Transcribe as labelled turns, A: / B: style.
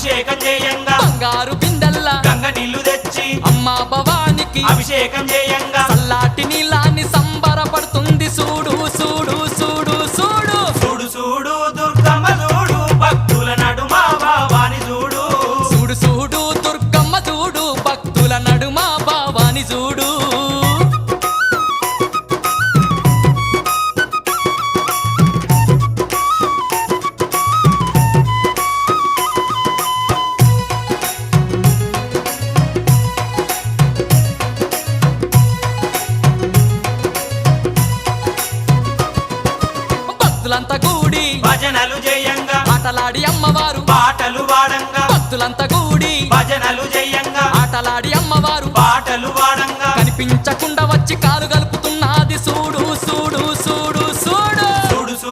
A: అభిషేకం చేయంగా
B: బంగారు బిందెల్లా
A: గంగ నీళ్లు తెచ్చి
B: అమ్మా భవానికి
A: అభిషేకం చేయంగా
B: చల్లాటి నీలాన్ని సంబరపడుతుంది చూడు చూడు చూడు చూడు
A: చూడు చూడు దుర్గమ్మ చూడు భక్తుల నడుమ భావాని చూడు
B: చూడు చూడు దుర్గమ్మ చూడు భక్తుల నడుమ భావాని చూడు భక్తులంతా కూడి
A: భజనలు చేయంగా
B: ఆటలాడి అమ్మవారు
A: పాటలు వాడంగా
B: భక్తులంతా కూడి
A: భజనలు చేయంగా
B: ఆటలాడి అమ్మవారు
A: పాటలు వాడంగా
B: కనిపించకుండా వచ్చి కాలు గలుపుతున్నది చూడు చూడు